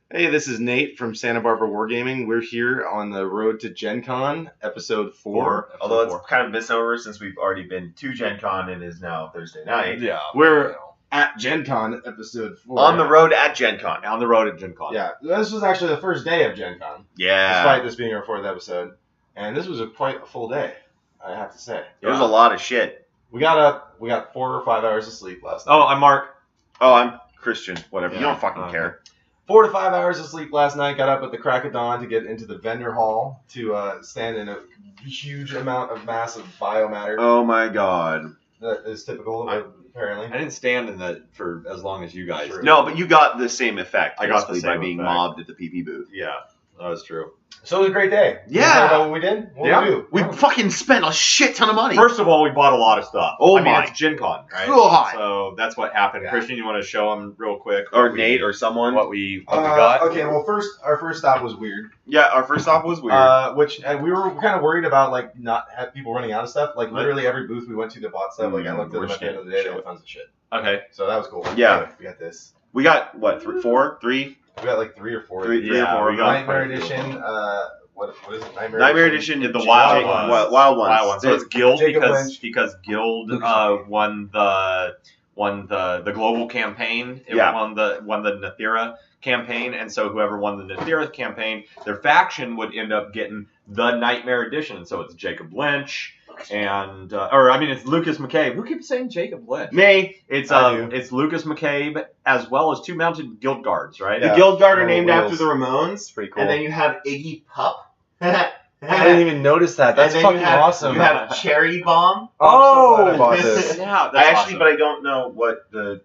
Hey, this is Nate from Santa Barbara Wargaming. We're here on the road to Gencon, episode 4. Although it's kind of misnomer since we've already been to Gencon and it is now Thursday night. Yeah. We're at Gencon, episode 4. On the road at Gencon. On the road at Gencon. Yeah, this was actually the first day of Gencon. Yeah. Despite this being our 4th episode. And this was quite a full day, I have to say. There was a lot of shit. We got up, we got 4 or 5 hours of sleep last night. Oh, I'm Mark. Oh, I'm Christian. Whatever. Yeah. You don't fucking care. 4 to 5 hours of sleep last night. Got up at the crack of dawn to get into the vendor hall to stand in a huge amount of massive biomatter. Oh my god. That is typical, apparently. I didn't stand in that for as long as you guys True. did. No, but you got the same effect. I got the basically, by same being effect. mobbed at the PP booth. Yeah, that was true. So it was a great day. Yeah. You wanna know what we did? What Yeah. did we do? We fucking spent a shit ton of money. First of all, we bought a lot of stuff. Oh I mean, my. it's Gen Con, right? God. So that's what happened. Yeah. Christian, you want to show them real quick? Or what we- Nate or someone. what we got? Okay, well, our first stop was weird. Yeah, our first stop was weird. And we were kind of worried about like not have people running out of stuff. Like literally every booth we went to that bought stuff. Like I looked at them at the end of the day, they had tons of shit. Okay. So that was cool. Yeah. we got this. We got, what, 4? 3? We got like 3 or 4. Three or Yeah, four. we got Nightmare quite a few. Edition. What is it? Nightmare Edition. The wild Jake- ones. Wild ones. Wild ones. So it's Guild Jacob because Lynch. Guild Lucas McKay. won the global campaign. It Yeah. won the Nethera campaign, and so whoever won the Nethera campaign, their faction would end up getting the Nightmare Edition. So it's Jacob Lynch and it's Lucas McCabe. Who keeps saying Jacob Lynch? Me. It's I do. it's Lucas McCabe as well as 2 mounted guild guards, right? Yeah. The Guild Guard are Oh, named wheels. after the Ramones. It's pretty cool. And then you have Iggy Pup. I didn't even notice that. That's and then fucking you have, awesome. You have Cherry Bomb. Oh, I'm so glad I bought this. Yeah, that's I actually, awesome. but I don't know what the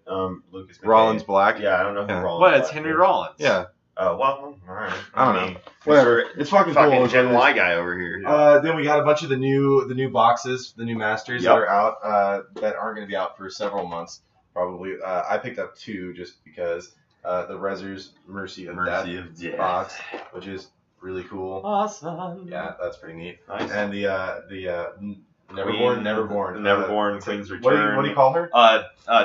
Lucas McCabe- Rollins Black. Yeah, I don't know who Yeah. Rollins. What? It's Black Henry is. Rollins. Yeah. Oh well, all right. I don't know. Whatever. It's fucking Fucking cool. Gen Y guy over here. Then we got a bunch of the new boxes, the new masters that Yep. are out that aren't going to be out for several months probably. I picked up 2 just because the Rezzer's Mercy of Death box, which is really cool. Awesome. Yeah, that's pretty neat. Nice. And the Neverborn Queen's Return. What do you call her?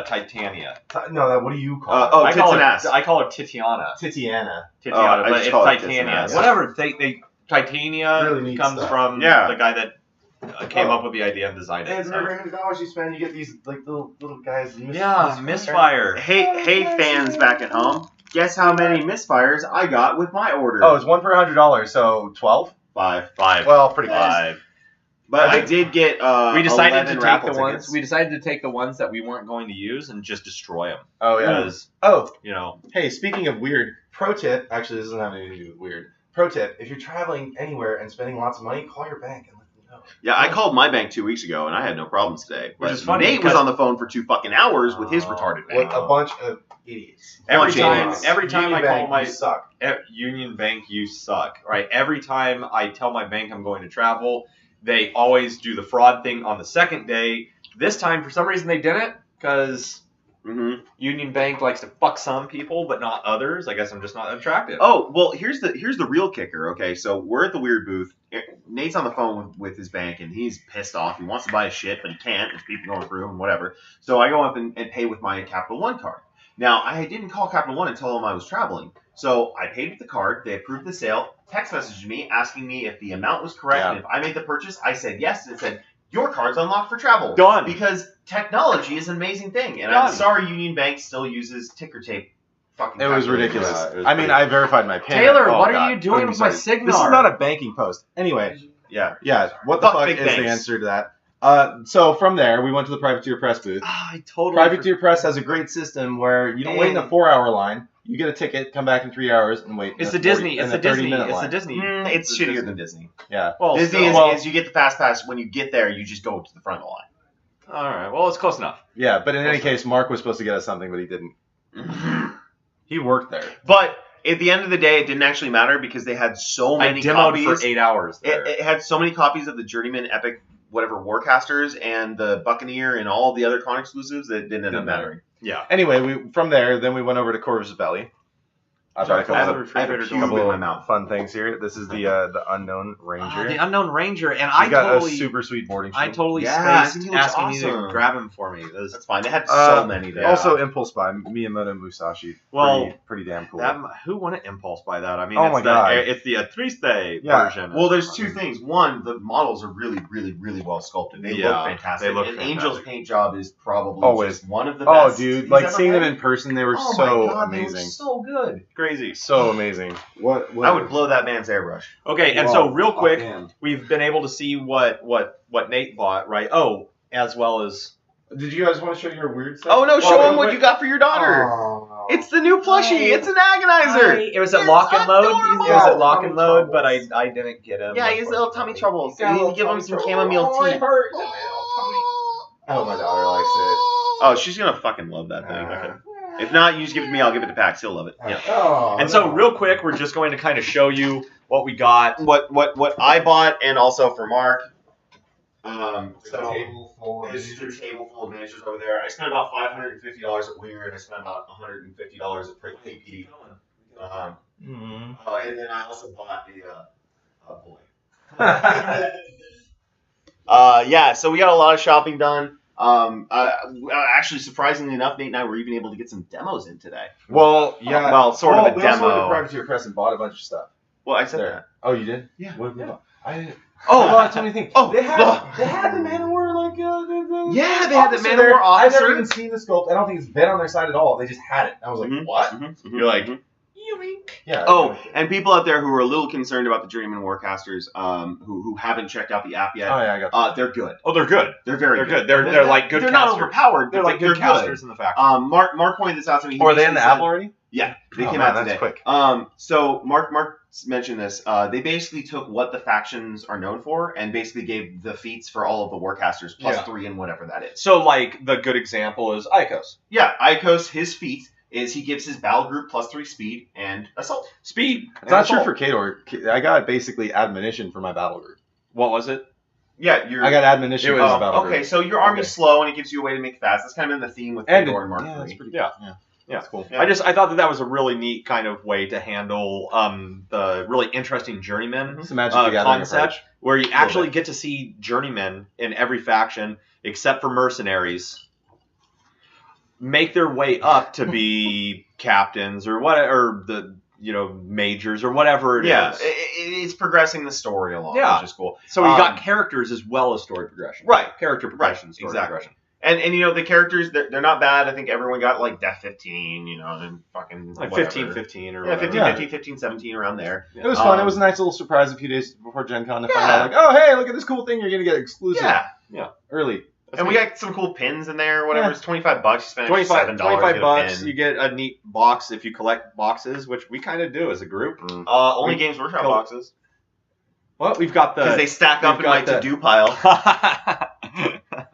Titania. No, what do you call her? Oh, I call her Tits I call her Titiana. Titiana. Titiana, I but just it's call her Tits and Titania. Ass. Whatever. They Titania Really neat comes stuff. from Yeah. the guy that came up with the idea and designed it. It's $100 you spend, you get these like little guys. Yeah, Misfire. Hey, fans back at home. Guess how many misfires I got with my order? Oh, it's 1 for $100, so 12. 5. Well, pretty close. 5. But I I did get. We decided 11 to take raffle the ones. tickets. We decided to take the ones that we weren't going to use and just destroy them. Oh yeah. Because Oh, hey, speaking of weird, pro tip. Actually, this doesn't have anything to do with weird. Pro tip: if you're traveling anywhere and spending lots of money, call your bank and let them know. Yeah, I called my bank 2 weeks ago and I had no problems today. Which But is funny Nate was because- on the phone for 2 fucking hours with his retarded With bank. a bunch of idiots. Every Bunch of time idiots. I call my you suck. Union Bank, you suck. Right? Every time I tell my bank I'm going to travel, they always do the fraud thing on the second day. This time, for some reason, they didn't because Mm-hmm. Union Bank likes to fuck some people, but not others. I guess I'm just not attractive. Oh, well, here's the real kicker. Okay, so we're at the weird booth. Nate's on the phone with his bank, and he's pissed off. He wants to buy a shit, but he can't. There's people going through and whatever. So I go up and pay with my Capital One card. Now, I didn't call Capital One and tell them I was traveling. So I paid with the card. They approved the sale. Text messaged me asking me if the amount was correct. Yeah. And if I made the purchase, I said yes. And it said, your card's unlocked for travel. Done. Because technology is an amazing thing. And Done. I'm sorry Union Bank still uses ticker tape. Fucking It was calculators. ridiculous. It was I mean, pretty- I verified my PIN. Taylor, Oh, what God. are you doing I'm with my sorry. Signar? This is not a banking post. Anyway, Yeah. yeah. What the Fuck fuck big is banks. the answer to that? So from there, we went to the Privateer Press booth. I totally. Privateer Press has a great system where you don't wait in a 4-hour line. You get a ticket, come back in 3 hours, and wait. It's in the a Disney. 40 It's in the a Disney. 30-minute It's the line. Disney. It's the shittier Disney. than Disney. Yeah. Well, Disney still- is you get the fast pass. When you get there, you just go to the front of the line. All right. Well, it's close enough. Yeah, but in any case, Mark was supposed to get us something, but he didn't. He worked there. But at the end of the day, it didn't actually matter because they had so I many demoed copies. for 8 hours. There. It had so many copies of the Journeyman Epic, whatever, Warcasters and the Buccaneer and all the other con exclusives that didn't end up Didn't matter. mattering. Yeah. Anyway, from there, then we went over to Corvus Belly. I've got a I have a couple refrigerator cube door. couple in my of mouth. fun things here. This is the Unknown Ranger. The Unknown Ranger, and He's I got totally, a super sweet boarding sheet. I totally Yeah, I spaced think he looks asking you to awesome. grab him for me. That's fine. They had so many there. Also, Impulse by Miyamoto Musashi. Well, pretty damn cool. Who wouldn't impulse by that? I mean, Oh it's my God. it's the Triste Yeah. version. Well, there's two things. One, the models are really, really, really well sculpted. They Yeah, look fantastic. they look and fantastic. Angel's paint job is probably Always. just one of the Oh, best. dude! he's Like ever seeing them made. in person, they were Oh so my God, they were amazing. so good. Crazy. So amazing. What? I would blow that man's airbrush. Okay, and Whoa, so real fuck quick, him. we've been able to see what Nate bought, right? Oh, as well as Did you guys want to show your weird stuff? Oh no! Show Well, him what you got for your daughter. Oh. It's the new plushie. It's an agonizer. It was at It's lock and load. adorable. It was at Yeah, lock tummy and load, but troubles. I didn't get him. Yeah, he's a little tummy troubles. He's got a You little give him tummy some trouble. chamomile Oh, tea. it hurts. Oh, my tummy. Oh, my daughter likes it. Oh, she's gonna fucking love that thing. Okay. If not, you just give it to me. I'll give it to Pax. He'll love it. Yeah. Oh, And so, no. real quick, we're just going to kind of show you what we got. What I bought, and also for Mark. So Table full of this is a table full of miniatures over there. I spent about $550 at Weird. I spent about $150 at Prick PP. And then I also bought the boy. Yeah, so we got a lot of shopping done. Actually, surprisingly enough, Nate and I were even able to get some demos in today. Well, yeah. Well, sort of a we also went demo. to Privateer Press and bought a bunch of stuff. Well, I said There. that. Oh, you did? Yeah. What did we buy? I didn't. Oh, I bought so many things. Oh, they had oh. the Man-O-War like the Yeah, they had the officer Man-O-War there. I've officer. never even seen the sculpt. I don't think it's been on their side at all. They just had it. I was like, what? You're like, Yeah. Oh, and people out there who are a little concerned about the Journeyman Warcasters, who haven't checked out the app yet, Oh yeah, I got. they're good. oh, they're good. They're very They're good. good. They're like good They're casters. not overpowered. They're but like good good. casters in the faction. Mark pointed this out to me. He Or are they in basically the app said- already? Yeah, they Oh, came man, out that's today. quick. So Mark mentioned this. They basically took what the factions are known for and basically gave the feats for all of the Warcasters plus Yeah. 3 and whatever that is. So, like, the good example is Icos. Yeah, Icos, his feat is he gives his battle group plus 3 speed and assault. Speed. It's not true for Kador. I got basically admonition for my battle group. What was it? Yeah, you're. I got admonition It for was- my battle Okay, group. so your army's Okay. slow and it gives you a way to make fast. That's kind of been the theme with And Kador and Mark yeah, that's 3. pretty Yeah. good. Yeah. Yeah. That's cool. Yeah. I thought that was a really neat kind of way to handle the really interesting journeyman It's a Magic the Gathering concept, approach. where you actually get to see journeymen in every faction except for mercenaries make their way up to be captains or what, or the majors or whatever it is. Yeah, it's progressing the story along, Yeah. which is cool. So you got characters as well as story progression. Right. Character progression, story exactly. progression. And the characters, they're not bad. I think everyone got like Death 15, and fucking Like whatever. 15 or Yeah, whatever. 15, Yeah. 15, 15, 17, around there. It was fun. Um, It was a nice little surprise a few days before Gen Con to find Yeah. out, like, oh, hey, look at this cool thing you're going to get exclusive Yeah. early. And we got some cool pins in there, whatever. Yeah. It's $25. You spend $7. $25 bucks, Get a you get a neat box if you collect boxes, which we kind of do as a group. pin. Only we- Games Workshop Cool. boxes. Well, we've got Because they stack up we've in my got the- to-do pile.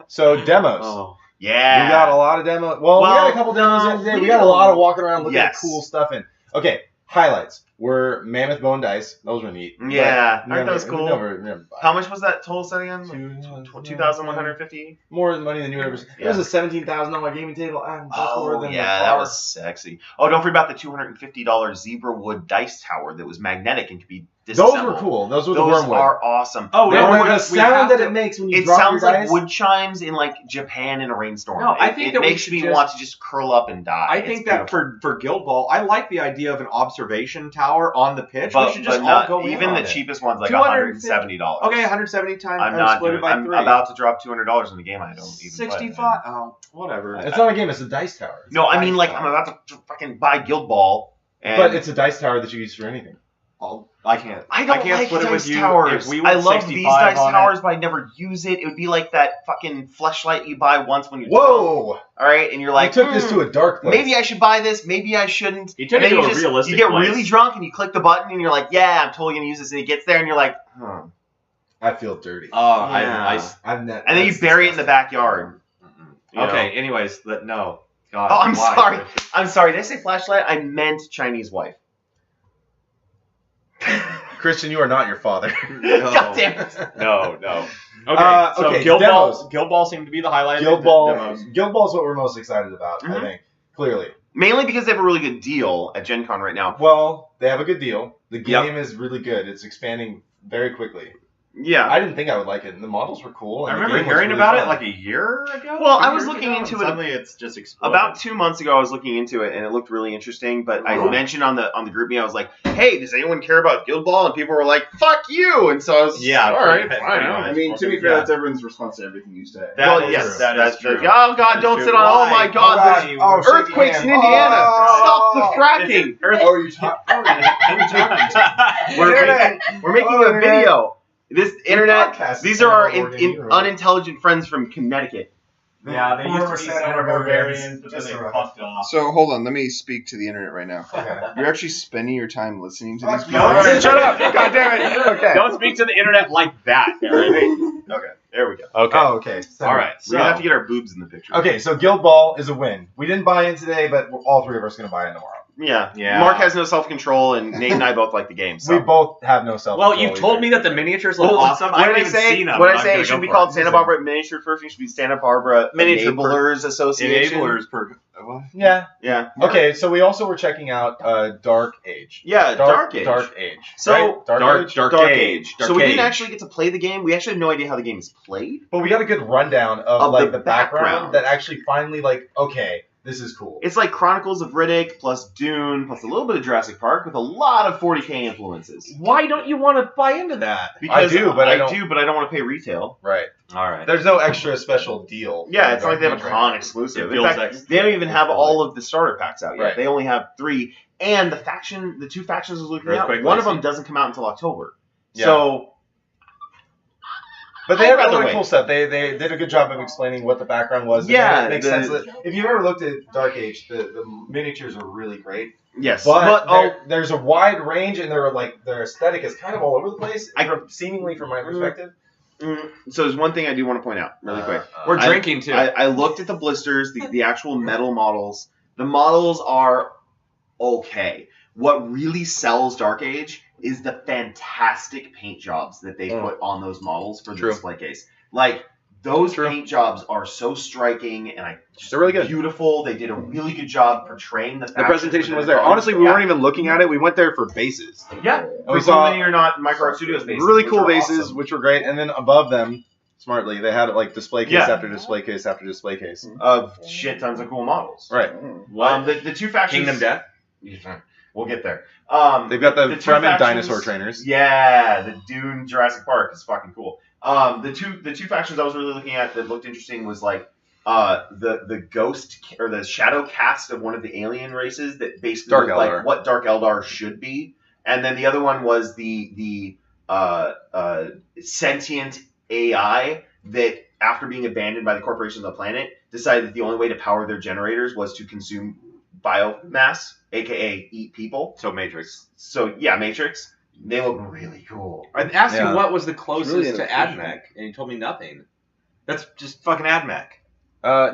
So, demos. oh. Yeah. We got a lot of demos. Well, we got a couple demos in today. We got a lot of walking around looking at Yes. cool stuff in. Okay, highlights were Mammoth Bone Dice. Those were neat. Yeah. But Aren't those cool? Never How much was that total set again? 2,150. 2,150? More money than you would ever see. It was a $17,000 gaming table. That's more than the yeah, that car. was sexy. Oh, don't forget about the $250 zebra wood dice tower that was magnetic and could be disassembled. Those were cool. Those were the Those wormwood. are awesome. Oh, The no, wormwood, we the sound have that to- it makes when you It drop sounds your like dice. wood chimes in like Japan in a rainstorm. No, I think it that we makes should me just- want to just curl up and die. I It's think that beautiful. for Guild Ball, I like the idea of an observation tower on the pitch. but, we should just but all not, go in even on the it. cheapest one's like $250. $170. Okay, 170 times. I'm not split doing it by I'm 3. about to drop $200 in the game. I don't even play. 65. Oh, whatever. It's not a game. It's a dice tower. It's No, a I dice mean like tower. I'm about to fucking buy Guild Ball. And But it's a dice tower that you use for anything. I can't. I don't can't like split it with dice you. towers. If we I went love these 65 dice on it- towers, but I never use it. It would be like that fucking fleshlight you buy once when you're Whoa! drunk, all right, and you're like, You took this to a dark place. maybe I should buy this, maybe I shouldn't. You took And it then to you a realistic You get place. really drunk and you click the button and you're like, yeah, I'm totally gonna use this. And it gets there and you're like, I feel dirty. Oh, Yeah. I'm not, and then you that's bury it in the disgusting. backyard. You know? Okay. Anyways, no. God, Oh, I'm why? sorry. I'm sorry. Did I say flashlight? I meant Chinese wife. Christian, you are not your father. God damn it. No. Okay. So okay, Guild Ball seemed to be the highlight. Guild of the Ball. demos. Guild Ball is what we're most excited about. I Mhm. think clearly Mainly because they have a really good deal at Gen Con right now. Well, they have a good deal. The game is really good. It's expanding very quickly. Yeah. I didn't think I would like it. And the models were cool. And I remember hearing about it like a year ago. Well, I was looking into it. Suddenly it's just exploded. About 2 months ago, I was looking into it, and it looked really interesting. But I mentioned on the group meet, I was like, "Hey, does anyone care about Guild Ball?" And people were like, "Fuck you!" And so I was, all right, fine. I mean, to be fair, that's everyone's response to everything you say. That's true. Oh God, don't sit on. Oh my God, there's earthquakes in Indiana. Stop the fracking. We're making a video. This internet. These are our unintelligent friends from Connecticut. Yeah, they used to be Santa Barbarians, but then they fucked off. So hold on, let me speak to the internet right now. Okay. You're actually spending your time listening to these people. No, shut up! God damn it! Okay. Don't speak to the internet like that, Aaron. Okay, there we go. Okay. Oh, okay. So, all right, we're gonna have to get our boobs in the picture. Okay, so Guild Ball is a win. We didn't buy in today, but all three of us are gonna buy in tomorrow. Yeah. Mark has no self-control, and Nate and I both like the game. So. We both have no self-control. Well, you told me that the miniatures look awesome. I haven't even seen them. What I say? It should be called Santa Barbara Miniature First. It should be Santa Barbara Enablers Association. Enablers per. Yeah. Yeah. Okay, so we also were checking out Dark Age. Yeah, Dark Age. Dark Age. So right? Dark Age. So we didn't actually get to play the game. We actually have no idea how the game is played. But we got a good rundown of like the background that actually finally okay. This is cool. It's like Chronicles of Riddick plus Dune plus a little bit of Jurassic Park with a lot of 40K influences. Why don't you want to buy into that? Because I do, but I don't want to pay retail. Right. All right. There's no extra special deal. Yeah, it's not like they have a con exclusive. In fact, they don't even have all of the starter packs out yet. Right. They only have 3. And the 2 factions I was looking at, one of them doesn't come out until October. Yeah. So... But they have really cool stuff. They did a good job of explaining what the background was. Yeah, it makes sense. If you've ever looked at Dark Age, the miniatures are really great. Yes, but there's a wide range, and their aesthetic is kind of all over the place. Seemingly, from my perspective. So there's one thing I do want to point out really quick. We're drinking too. I looked at the blisters, the actual metal models. The models are okay. What really sells Dark Age is the fantastic paint jobs that they put on those models for the display case. Like, those paint jobs are so striking and they're really good. Beautiful. They did a really good job portraying the presentation was there. Honestly, we weren't even looking at it. We went there for bases. Yeah. We saw many or not Micro Art Studios bases. Really cool bases, which were great. And then above them, smartly, they had display case after display case after display case. Of shit tons of cool models. Right. The 2 factions... Kingdom Death? We'll get there. They've got the Fremen dinosaur trainers. Yeah, the Dune Jurassic Park is fucking cool. The two factions I was really looking at that looked interesting was the ghost or the shadow cast of one of the alien races that basically looked like what Dark Eldar should be, and then the other one was the sentient AI that after being abandoned by the corporations of the planet decided that the only way to power their generators was to consume biomass, aka eat people. So Matrix. So yeah, Matrix. They look really cool. I asked you what was the closest to AdMech, and you told me nothing. That's just fucking AdMech.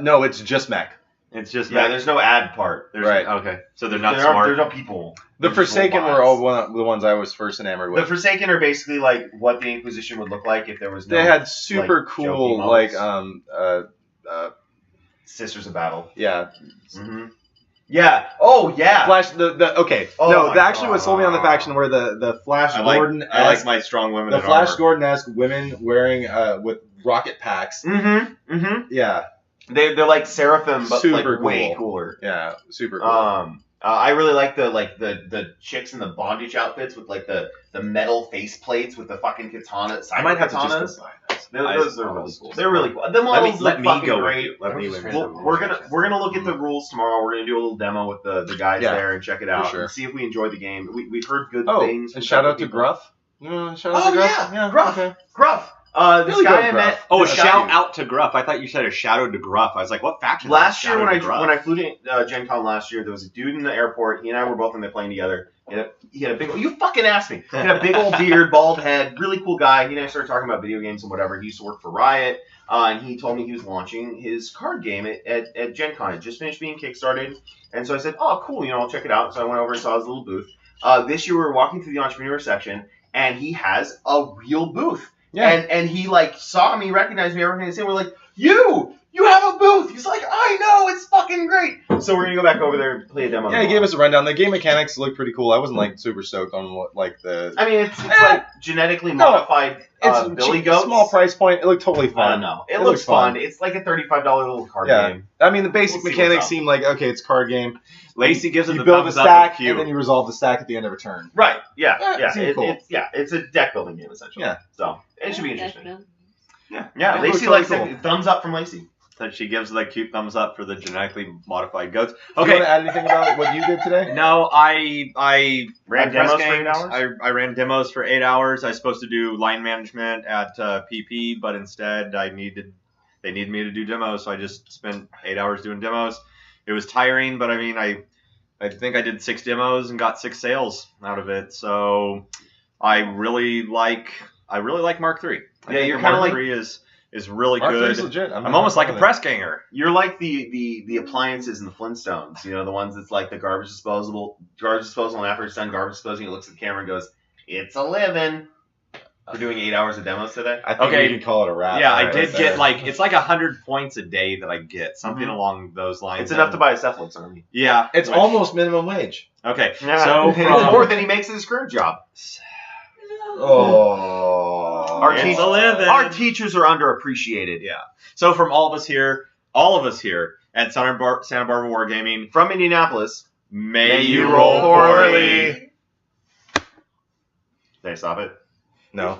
No, it's just mech. It's just mech. There's no ad part. Right. Okay. So they're not smart. There's no people. The Forsaken were all the ones I was first enamored with. The Forsaken are basically like what the Inquisition would look like if there was no. They had super cool Sisters of Battle. Yeah. Mm-hmm. Yeah. Oh yeah. Flash. Okay. Oh, no. Actually, what sold me on the faction were the Flash Gordon. I like my strong women. The Flash Gordon-esque women wearing with rocket packs. Mm-hmm. Mm-hmm. Yeah. They're like Seraphim, but super cool. way cooler. Yeah. Super cool. I really like the chicks in the bondage outfits with the metal face plates with the fucking katana. I might have katanas. to just go buy those. Those are really cool. They're really cool. The models look fucking great. We're gonna look at the rules tomorrow. We're gonna do a little demo with the guys there and check it out and see if we enjoy the game. We've heard good things. And shout out to Gruff. Gruff. Yeah, Gruff. This guy I met. Oh, shout out to Gruff. I thought you said a shout out to Gruff. I was like, what faction? Last year when I flew to Gen Con last year, there was a dude in the airport. He and I were both on the plane together. He had a big. You fucking asked me. He had a big old beard, bald head, really cool guy. He and I started talking about video games and whatever. He used to work for Riot, and he told me he was launching his card game at Gen Con. It just finished being kickstarted, and so I said, "Oh, cool. I'll check it out." So I went over and saw his little booth. This year we were walking through the entrepreneur section, and he has a real booth. Yeah. And he saw me, recognized me, everything. And we're like, you You have a booth. He's like, I know, it's fucking great. So we're gonna go back over there and play a demo. Yeah, he gave us a rundown. The game mechanics look pretty cool. I wasn't like super stoked on what like the. I mean, it's like genetically modified billy cheap, goats. Small price point. It looked totally fun. I don't know. It looks fun. It's like a $35 little card game. I mean, the basic We'll see mechanics what's up. seem like okay, it's a card game. Lacey gives it You the build a thumbs up stack with Q. and then you resolve the stack at the end of a turn. Right. Yeah. Yeah, Yeah. seems cool. It's a deck building game essentially. Yeah. So it should be interesting. Yeah. Yeah. It Lacey looks likes really it. Thumbs up from Lacey. That she gives the cute thumbs up for the genetically modified goats. Do you Okay. want to add anything about what you did today? No, I Ran press demos for 8 games. hours? I ran demos for 8 hours. I was supposed to do line management at PP, but instead they needed me to do demos, so I just spent 8 hours doing demos. It was tiring, but I mean, I think I did 6 demos and got 6 sales out of it. So I really like Mark III. I think you're the kinda Mark like- III is really Mark good. III's legit. I'm almost like a press ganger. You're like the appliances in the Flintstones. You know, the ones that's like the garbage disposal, and after it's done garbage disposing, it looks at the camera and goes, "It's a living." We're doing 8 hours of demos today. I think Okay. you can call it a wrap. Yeah, I right did there. get like it's like 100 points a day that I get, something Mhm. along those lines. It's enough to buy a Cephalix army. Yeah, It's which- almost minimum wage. okay. Yeah. So It's from more than he makes at his current job. Oh. It's a living. Our teachers are underappreciated. Yeah. So from all of us here at Santa Barbara Wargaming, From Indianapolis, may you roll poorly. Did I stop it? No.